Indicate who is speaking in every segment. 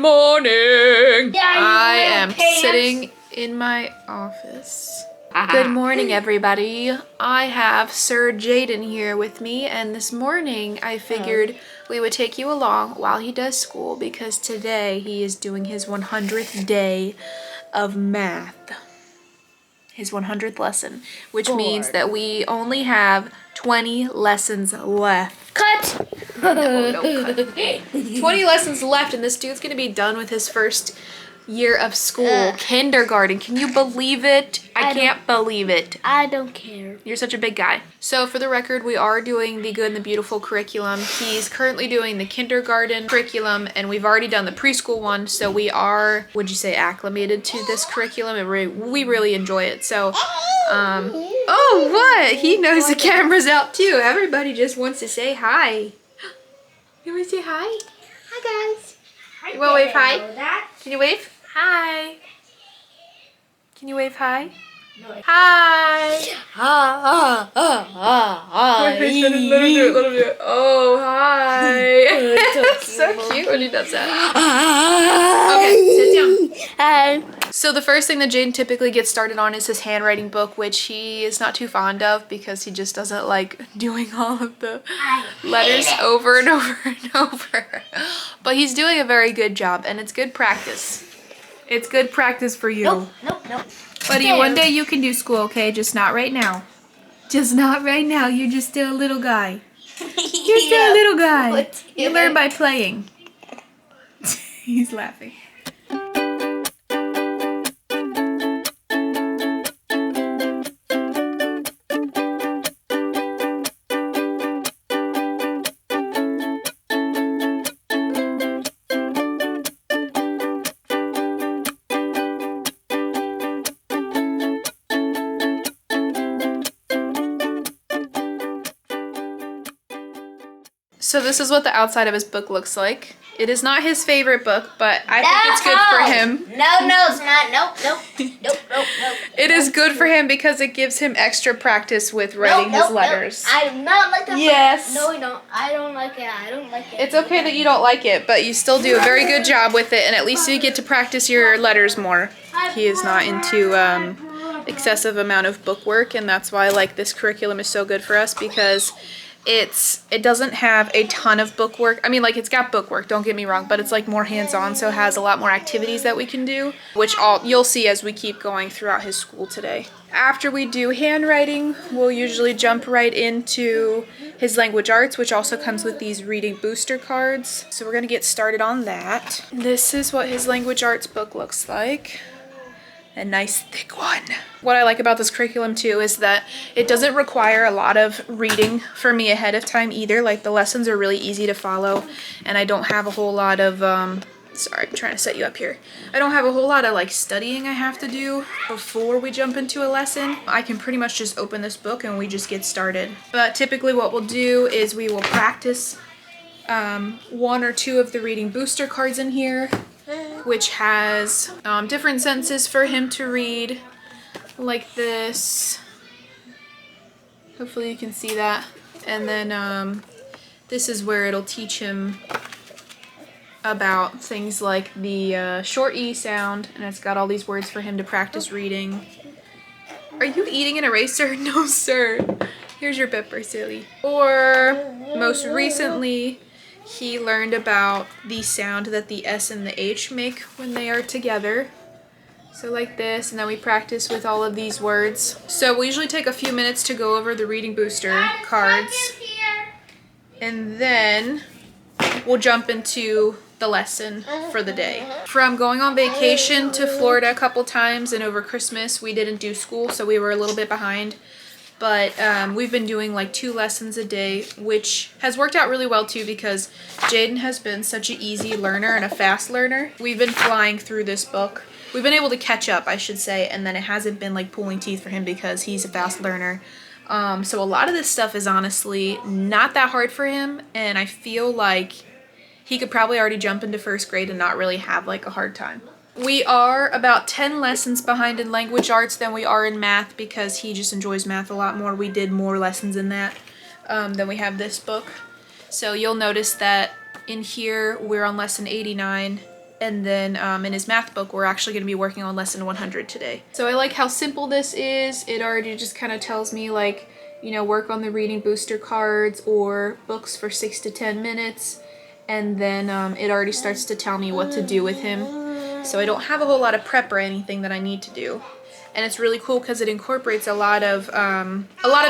Speaker 1: morning. I am sitting in my office. Good morning, everybody. I have Sir Jaden here with me, and this morning I figured we would take you along while he does school because today he is doing his 100th day of math. His 100th lesson, which means that we only have 20 lessons left.
Speaker 2: Cut!
Speaker 1: No, cut. 20 lessons left, and this dude's gonna be done with his first year of school, kindergarten. Can you believe it? I can't believe it.
Speaker 2: I don't care.
Speaker 1: You're such a big guy. So for the record, we are doing the Good and the Beautiful curriculum. He's currently doing the kindergarten curriculum, and we've already done the preschool one. So we are, would you say, acclimated to this curriculum, and we really enjoy it. So, oh, what? He knows the camera's out too. Everybody just wants to say hi. You want to say hi? Hi, guys. You want to wave hi? Can you wave? Hi. Can you wave hi? No. Hi. Hi. Let him do it. Oh, hi. It's so cute when he does that. Okay, sit down.
Speaker 2: Hi.
Speaker 1: So the first thing that Jaden typically gets started on is his handwriting book, which he is not too fond of because he just doesn't like doing all of the letters over and over and over. But he's doing a very good job, and it's good practice. It's good practice for you.
Speaker 2: Nope.
Speaker 1: Buddy, one day you can do school, okay? Just not right now. Just not right now. You're just still a little guy. You're still a little guy. You learn by playing. He's laughing. So this is what the outside of his book looks like. It is not his favorite book, but I think it's good for him.
Speaker 2: No, it's not. Nope.
Speaker 1: It is good for him because it gives him extra practice with writing his letters.
Speaker 2: I do not like that.
Speaker 1: Yes.
Speaker 2: No, we don't. I don't like it.
Speaker 1: It's okay that you don't like it, but you still do a very good job with it, and at least you get to practice your letters more. He is not into excessive amount of book work, and that's why like this curriculum is so good for us because it doesn't have a ton of book work. I mean, like, it's got book work, don't get me wrong, but it's like more hands-on, so it has a lot more activities that we can do, which you'll see as we keep going throughout his school today. After we do handwriting, we'll usually jump right into his language arts, which also comes with these reading booster cards. So we're gonna get started on that. This is what his language arts book looks like. A nice thick one. What I like about this curriculum too is that it doesn't require a lot of reading for me ahead of time either. Like the lessons are really easy to follow, and I don't have a whole lot of sorry, I'm trying to set you up here. I don't have a whole lot of like studying I have to do before we jump into a lesson. I can pretty much just open this book and we just get started. But typically what we'll do is we will practice one or two of the reading booster cards in here, which has different sentences for him to read, like this. Hopefully you can see that. And then this is where it'll teach him about things like the short E sound, and it's got all these words for him to practice reading. Are you eating an eraser? No, sir. Here's your pepper, silly. Or most recently, he learned about the sound that the S and the H make when they are together. So like this, and then we practice with all of these words. So we usually take a few minutes to go over the reading booster cards. And then we'll jump into the lesson for the day. From going on vacation to Florida a couple times, and over Christmas we didn't do school, so we were a little bit behind. But we've been doing like 2 lessons a day, which has worked out really well too because Jaden has been such an easy learner and a fast learner. We've been flying through this book. We've been able to catch up, I should say, and then it hasn't been like pulling teeth for him because he's a fast learner. So a lot of this stuff is honestly not that hard for him, and I feel like he could probably already jump into 1st grade and not really have like a hard time. We are about 10 lessons behind in language arts than we are in math because he just enjoys math a lot more. We did more lessons in that than we have this book. So you'll notice that in here we're on lesson 89 And then in his math book, we're actually going to be working on lesson 100 today. So I like how simple this is. It already just kind of tells me like, you know, work on the reading booster cards or books for 6 to 10 minutes. And then it already starts to tell me what to do with him. So I don't have a whole lot of prep or anything that I need to do. And it's really cool because it incorporates a lot of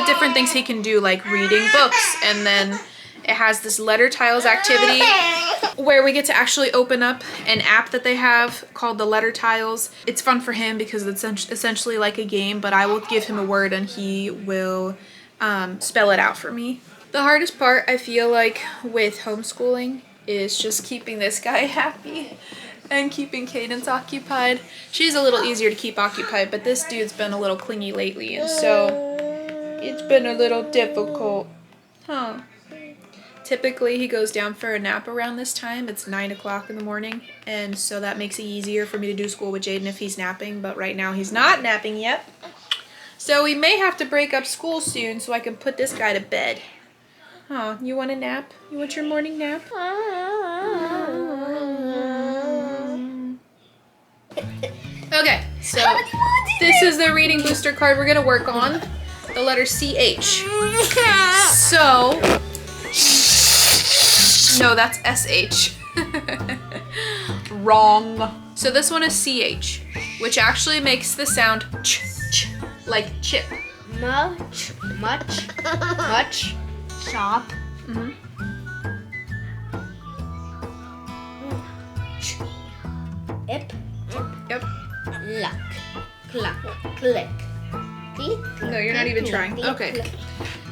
Speaker 1: different things he can do, like reading books, and then it has this letter tiles activity where we get to actually open up an app that they have called the letter tiles. It's fun for him because it's essentially like a game, but I will give him a word and he will spell it out for me. The hardest part, I feel like, with homeschooling is just keeping this guy happy and keeping Cadence occupied. She's a little easier to keep occupied, but this dude's been a little clingy lately, and so it's been a little difficult. Huh. Typically, he goes down for a nap around this time. It's 9 o'clock in the morning, and so that makes it easier for me to do school with Jaden if he's napping, but right now he's not napping yet. So we may have to break up school soon so I can put this guy to bed. Oh, you want a nap? You want your morning nap? Okay, so this is the reading booster card we're gonna work on. The letter CH. So, no, that's SH. Wrong. So this one is CH, which actually makes the sound ch, ch, like chip.
Speaker 2: Much, shop.
Speaker 1: Mm-hmm.
Speaker 2: Ip,
Speaker 1: Yep.
Speaker 2: luck, cluck, click.
Speaker 1: No, you're not even trying. Okay.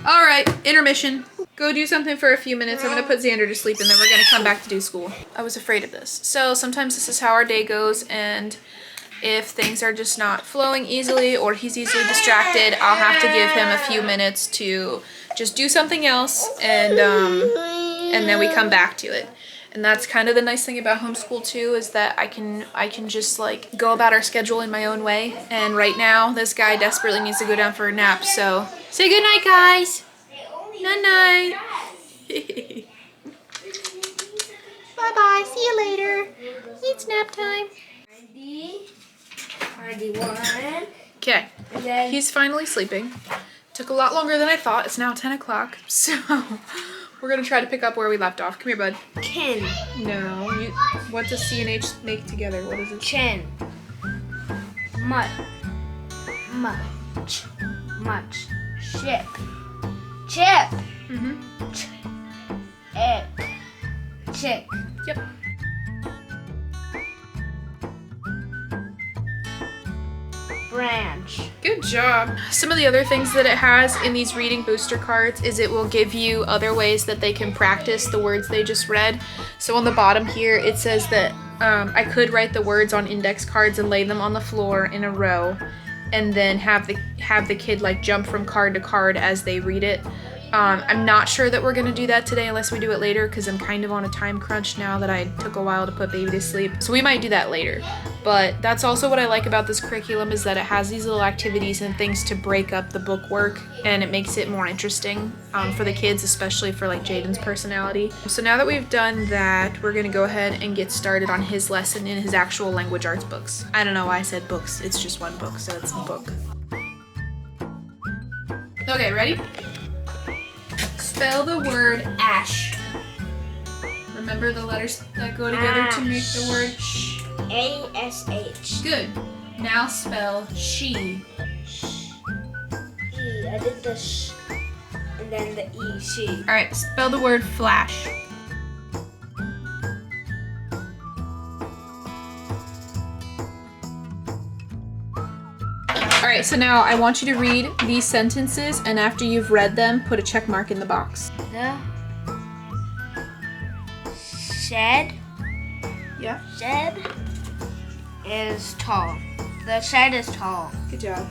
Speaker 1: All right, intermission. Go do something for a few minutes. I'm gonna put Xander to sleep and then we're gonna come back to do school. I was afraid of this. So sometimes this is how our day goes, and if things are just not flowing easily or he's easily distracted, I'll have to give him a few minutes to just do something else, and then we come back to it. And that's kind of the nice thing about homeschool too, is that I can just like go about our schedule in my own way. And right now, this guy desperately needs to go down for a nap. So say good night, guys. Night night. Bye bye. See you later. It's nap time.
Speaker 2: 91.
Speaker 1: Okay. He's finally sleeping. Took a lot longer than I thought. It's now 10 o'clock. So we're gonna try to pick up where we left off. Come here, bud.
Speaker 2: Kin.
Speaker 1: No. What does C and H make together? What is it?
Speaker 2: Chin. Much. Much. Ship. Chip.
Speaker 1: Mm-hmm.
Speaker 2: Chick.
Speaker 1: Yep.
Speaker 2: Branch.
Speaker 1: Good job. Some of the other things that it has in these reading booster cards is it will give you other ways that they can practice the words they just read. So on the bottom here, it says that I could write the words on index cards and lay them on the floor in a row, and then have the kid like jump from card to card as they read it. I'm not sure that we're gonna do that today unless we do it later, because I'm kind of on a time crunch now that I took a while to put baby to sleep. So we might do that later. But that's also what I like about this curriculum, is that it has these little activities and things to break up the book work, and it makes it more interesting for the kids, especially for like Jaden's personality. So now that we've done that, we're gonna go ahead and get started on his lesson in his actual language arts books. I don't know why I said books, it's just one book, so it's a book. Okay, ready? Spell the word ash. Remember the letters that go together to make the word sh.
Speaker 2: ASH.
Speaker 1: Good. Now spell she.
Speaker 2: E. I did the sh and then the E. She.
Speaker 1: All right, spell the word flash. All right, so now I want you to read these sentences, and after you've read them, put a check mark in the box.
Speaker 2: The shed.
Speaker 1: Yeah.
Speaker 2: Shed is tall. The shed is tall.
Speaker 1: Good job.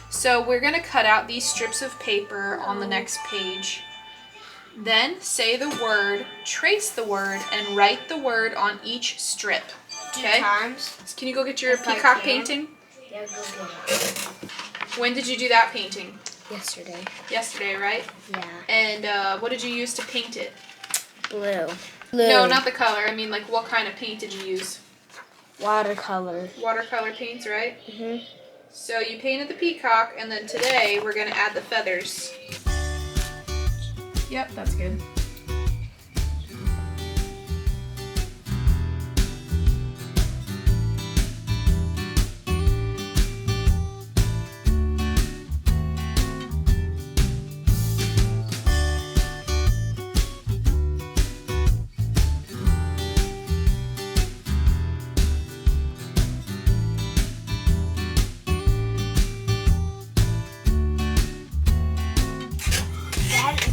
Speaker 1: So we're gonna cut out these strips of paper on the next page. Then say the word, trace the word, and write the word on each strip. Okay?
Speaker 2: 2 times.
Speaker 1: Can you go get your
Speaker 2: If I
Speaker 1: peacock
Speaker 2: can.
Speaker 1: painting?
Speaker 2: Yeah, go get it.
Speaker 1: When did you do that painting?
Speaker 2: Yesterday.
Speaker 1: Yesterday, right?
Speaker 2: Yeah.
Speaker 1: And what did you use to paint it?
Speaker 2: Blue.
Speaker 1: No, not the color. I mean, like, what kind of paint did you use?
Speaker 2: Watercolor.
Speaker 1: Watercolor paints, right?
Speaker 2: Mhm.
Speaker 1: So you painted the peacock, and then today we're gonna add the feathers. Yep, that's good.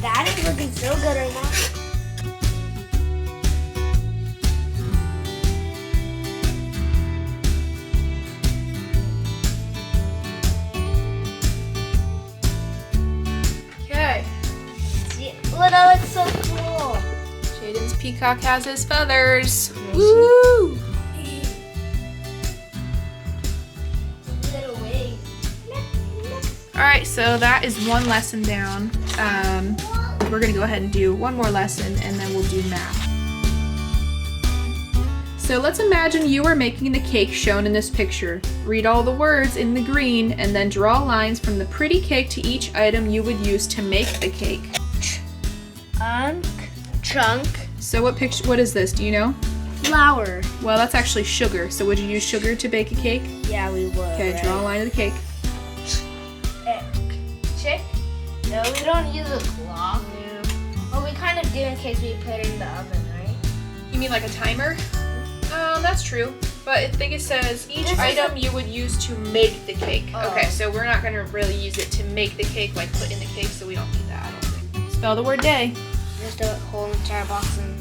Speaker 2: That is looking so good right now.
Speaker 1: Okay.
Speaker 2: See, well, that looks so cool.
Speaker 1: Jaden's peacock has his feathers.
Speaker 2: Yes.
Speaker 1: Woo!
Speaker 2: Little wings.
Speaker 1: Alright, so that is one lesson down. We're gonna go ahead and do one more lesson and then we'll do math. So let's imagine you are making the cake shown in this picture. Read all the words in the green and then draw lines from the pretty cake to each item you would use to make the cake.
Speaker 2: Chunk.
Speaker 1: So what is this? Do you know?
Speaker 2: Flour.
Speaker 1: Well, that's actually sugar. So would you use sugar to bake a cake?
Speaker 2: Yeah, we would.
Speaker 1: Okay,
Speaker 2: right?
Speaker 1: draw a line of the cake.
Speaker 2: Chick? No, we don't use a clock. No. Well, we kind of do in case we put it in the oven, right?
Speaker 1: You mean like a timer? That's true. But I think it says each item you would use to make the cake.
Speaker 2: Oh.
Speaker 1: Okay, so we're not going to really use it to make the cake, like put in the cake, so we don't need that, I don't think. Spell the word day.
Speaker 2: Just a whole entire box and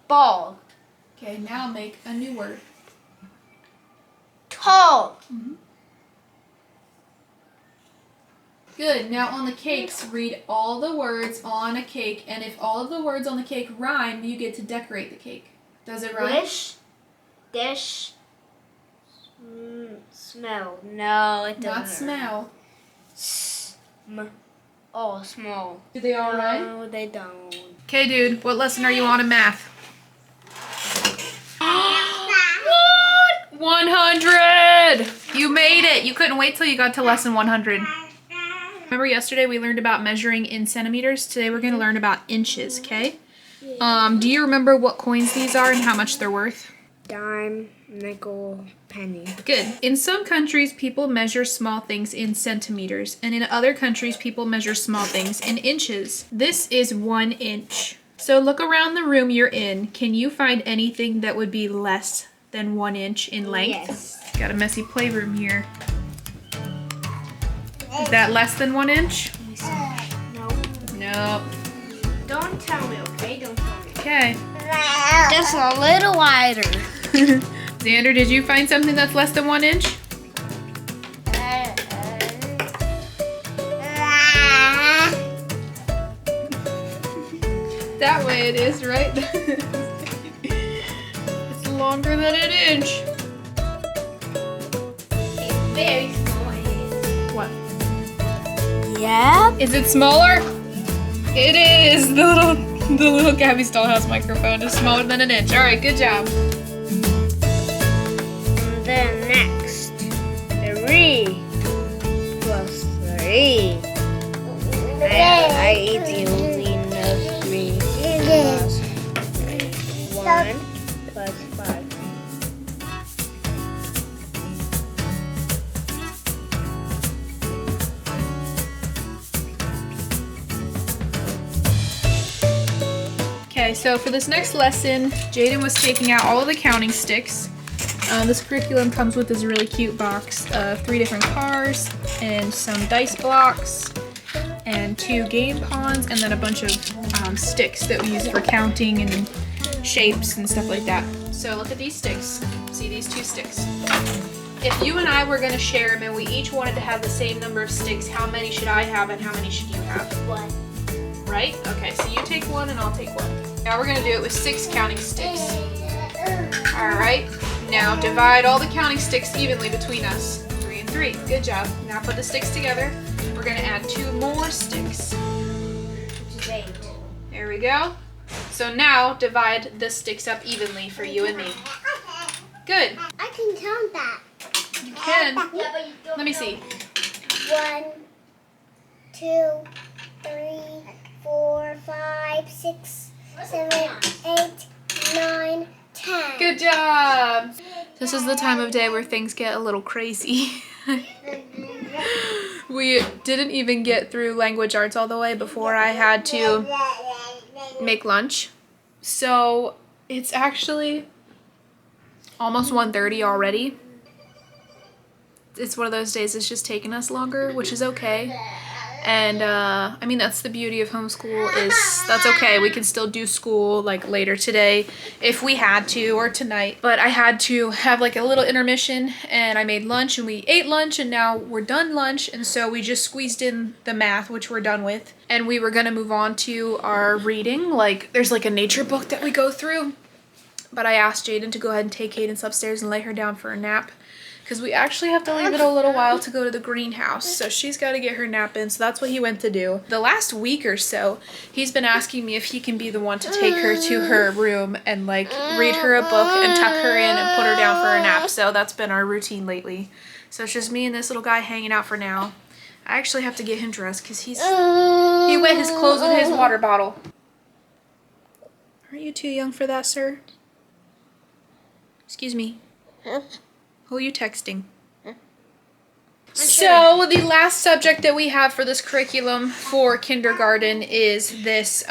Speaker 2: ball.
Speaker 1: Okay, now make a new word.
Speaker 2: Tall.
Speaker 1: Good. Now on the cakes, read all the words on a cake, and if all of the words on the cake rhyme, you get to decorate the cake. Does it rhyme?
Speaker 2: Wish. Dish. Smell. No, it doesn't.
Speaker 1: Not smell.
Speaker 2: Oh, small.
Speaker 1: Do they all rhyme?
Speaker 2: No, they don't.
Speaker 1: Okay, dude. What lesson are you on in math? What? 100! You made it! You couldn't wait till you got to lesson 100. Remember yesterday we learned about measuring in centimeters? Today we're going to learn about inches, okay? Do you remember what coins these are and how much they're worth?
Speaker 2: Dime, nickel, penny.
Speaker 1: Good. In some countries, people measure small things in centimeters, and in other countries, people measure small things in inches. This is 1 inch. So look around the room you're in. Can you find anything that would be less than 1 inch in length?
Speaker 2: Yes.
Speaker 1: Got a messy playroom here. Is that less than 1 inch?
Speaker 2: Nope.
Speaker 1: Nope.
Speaker 2: Don't tell me, okay? Don't tell me.
Speaker 1: Okay.
Speaker 2: Just a little wider.
Speaker 1: Xander, did you find something that's less than 1 inch? That way it is, right? It's longer than 1 inch.
Speaker 2: It's very small.
Speaker 1: What?
Speaker 2: Yeah.
Speaker 1: Is it smaller? It is. The little Gabby's Dollhouse microphone is smaller than 1 inch. All right, good job.
Speaker 2: And then next, 3 plus 3. I easily know 3 plus 1 plus 5.
Speaker 1: Okay, so for this next lesson, Jaden was taking out all of the counting sticks. This curriculum comes with this really cute box of 3 different cars and some dice blocks and 2 game pawns and then a bunch of sticks that we use for counting and shapes and stuff like that. So look at these sticks. See these 2 sticks. if you and I were gonna share them and we each wanted to have the same number of sticks, how many should I have and how many should you have?
Speaker 2: 1.
Speaker 1: Right? Okay, so you take 1 and I'll take 1. Now we're gonna do it with 6 counting sticks. Alright, now divide all the counting sticks evenly between us. 3 and 3, good job. Now put the sticks together. We're gonna add 2 more sticks.
Speaker 2: Which is 8.
Speaker 1: There we go. So now divide the sticks up evenly for you and me. Good.
Speaker 3: I can count that.
Speaker 1: You can.
Speaker 2: Yeah, but you don't
Speaker 1: Let me
Speaker 2: know.
Speaker 1: see.
Speaker 3: 1, 2, 3, 4, 5, 6, 7, 8, 9, 10.
Speaker 1: Good job. This is the time of day where things get a little crazy. We didn't even get through language arts all the way before I had to make lunch. So it's actually almost 1:30 already. It's one of those days it's just taking us longer, which is okay. And I mean, that's the beauty of homeschool, is that's okay. We can still do school like later today if we had to, or tonight. But I had to have like a little intermission, and I made lunch and we ate lunch, and now we're done lunch. And so we just squeezed in the math, which we're done with. And we were gonna move on to our reading. Like there's like a nature book that we go through. But I asked Jaden to go ahead and take Cadence upstairs and lay her down for a nap, because we actually have to leave it a little while to go to the greenhouse. So she's got to get her nap in, so that's what he went to do. The last week or so, he's been asking me if he can be the one to take her to her room and like read her a book and tuck her in and put her down for a nap. So that's been our routine lately. So it's just me and this little guy hanging out for now. I actually have to get him dressed because he wet his clothes with his water bottle. Aren't you too young for that, sir? Excuse me. Who are you texting? So the last subject that we have for this curriculum for kindergarten is this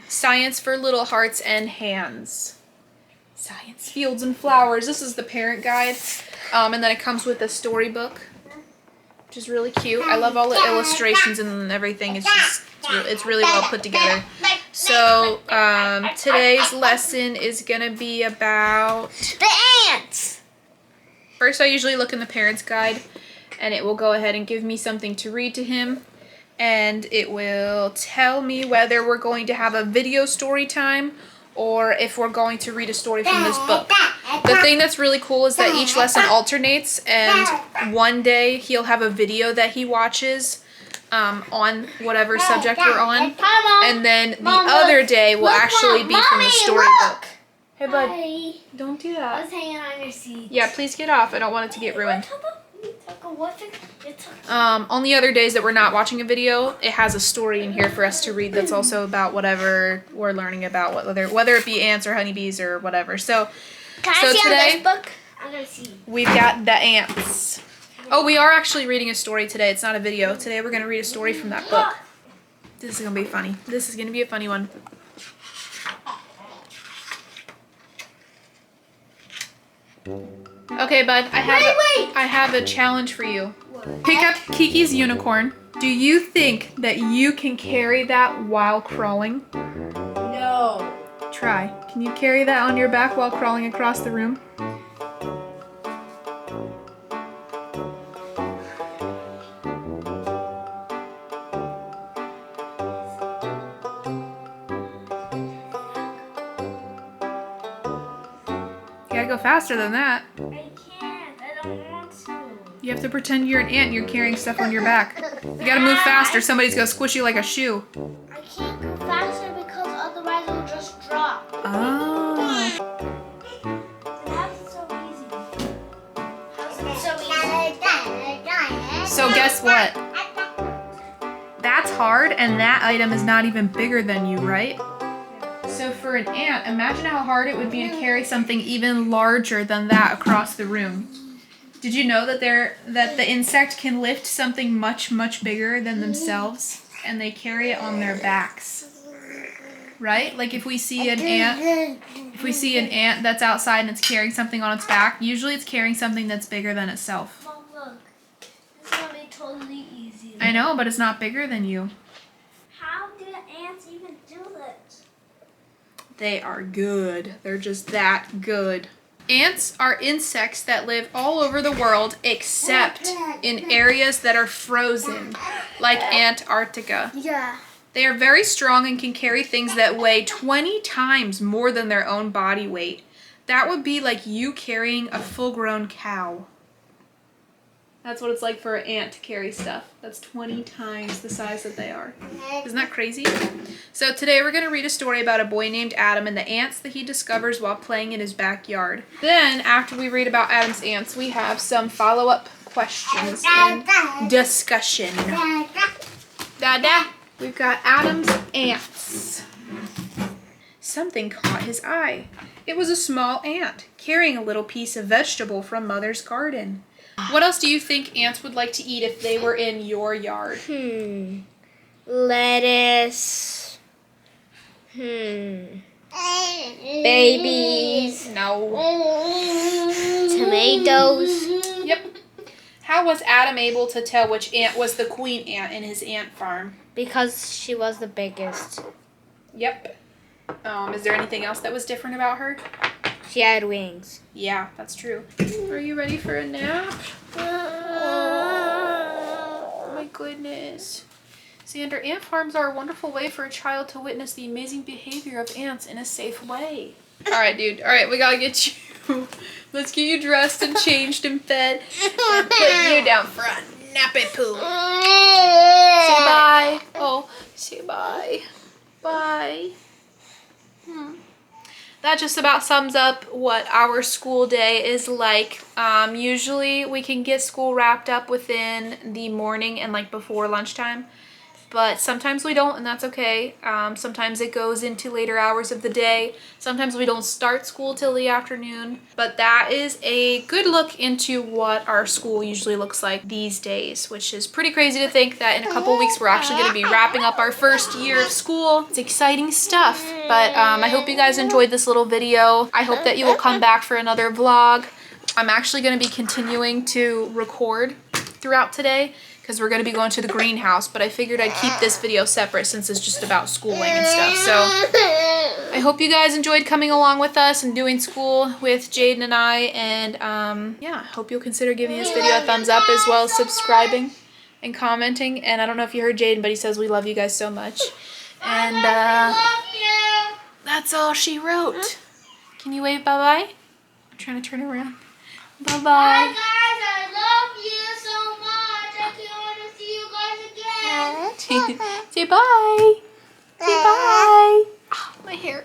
Speaker 1: Science for Little Hearts and Hands. Science, Fields, and Flowers. This is the parent guide. And then it comes with a storybook, which is really cute. I love all the illustrations and everything. It's really well put together. So today's lesson is gonna be about
Speaker 3: The ants.
Speaker 1: First, I usually look in the parent's guide, and it will go ahead and give me something to read to him, and it will tell me whether we're going to have a video story time or if we're going to read a story from this book. The thing that's really cool is that each lesson alternates, and one day he'll have a video that he watches on whatever subject we're on, and then the other day will actually be from the storybook. Hey, bud.
Speaker 2: Hi.
Speaker 1: Don't do
Speaker 2: I
Speaker 1: that.
Speaker 2: was hanging on your seat.
Speaker 1: Yeah, please get off. I don't want it to get ruined.
Speaker 2: On
Speaker 1: On the other days that we're not watching a video, it has a story in here for us to read that's also about whatever we're learning about, whether it be ants or honeybees or whatever. So today
Speaker 2: book? I'm gonna see.
Speaker 1: we've got the ants. Oh, we are actually reading a story today. It's not a video. Today we're gonna read a story from that book. This is gonna be funny. This is gonna be a funny one. Okay, bud, I have a challenge for you. Pick up Kiki's unicorn. Do you think that you can carry that while crawling?
Speaker 2: No.
Speaker 1: Try. Can you carry that on your back while crawling across the room? You gotta go faster than that.
Speaker 2: I can't. I don't want to.
Speaker 1: You have to pretend you're an ant and you're carrying stuff on your back. You gotta move faster. Somebody's gonna squish you like a shoe.
Speaker 2: I can't go faster because otherwise it'll just drop.
Speaker 1: Oh.
Speaker 2: How's it so easy? How's it so easy?
Speaker 1: So guess what? That's hard, and that item is not even bigger than you, right? So for an ant, imagine how hard it would be to carry something even larger than that across the room. Did you know that the insect can lift something much, much bigger than themselves, and they carry it on their backs? Right? Like if we see an ant that's outside and it's carrying something on its back, usually it's carrying something that's bigger than itself.
Speaker 2: Mom, look. This is gonna be totally easy.
Speaker 1: I know, but it's not bigger than you.
Speaker 2: How do the ants even do that?
Speaker 1: They are good. They're just that good. Ants are insects that live all over the world except in areas that are frozen, like Antarctica.
Speaker 3: Yeah.
Speaker 1: They are very strong and can carry things that weigh 20 times more than their own body weight. That would be like you carrying a full-grown cow. That's what it's like for an ant to carry stuff. That's 20 times the size that they are. Isn't that crazy? So today we're going to read a story about a boy named Adam and the ants that he discovers while playing in his backyard. Then, after we read about Adam's ants, we have some follow-up questions and discussion. Dada, we've got Adam's ants. Something caught his eye. It was a small ant carrying a little piece of vegetable from Mother's garden. What else do you think ants would like to eat if they were in your yard?
Speaker 2: Lettuce. Babies.
Speaker 1: No.
Speaker 2: Tomatoes.
Speaker 1: Yep. How was Adam able to tell which ant was the queen ant in his ant farm?
Speaker 2: Because she was the biggest.
Speaker 1: Yep. Is there anything else that was different about her?
Speaker 2: She had wings.
Speaker 1: Yeah, that's true. Are you ready for a nap? Oh my goodness. Xander, ant farms are a wonderful way for a child to witness the amazing behavior of ants in a safe way. Alright, dude. Alright, we gotta get you. Let's get you dressed and changed and fed. And put you down front. Nappy poo. Say bye. Oh, say bye. Bye. That just about sums up what our school day is like. Usually we can get school wrapped up within the morning and like before lunchtime, but sometimes we don't, and that's okay. Sometimes it goes into later hours of the day. Sometimes we don't start school till the afternoon, but that is a good look into what our school usually looks like these days, which is pretty crazy to think that in a couple weeks we're actually going to be wrapping up our first year of school. It's exciting stuff, but I hope you guys enjoyed this little video. I hope that you will come back for another vlog. I'm actually going to be continuing to record throughout today, because we're going to be going to the greenhouse, but I figured I'd keep this video separate since it's just about schooling and stuff. So I hope you guys enjoyed coming along with us and doing school with Jaden and I, and yeah, I hope you'll consider giving this video a thumbs up as well as subscribing and commenting. And I don't know if you heard Jaden, but he says we love you guys so much. And that's all she wrote. Can you wave bye-bye? I'm trying to turn around. Bye-bye.
Speaker 3: Bye, guys. I love you so much. I can't wait to see you guys again.
Speaker 1: Say bye. Say bye. Oh, my hair.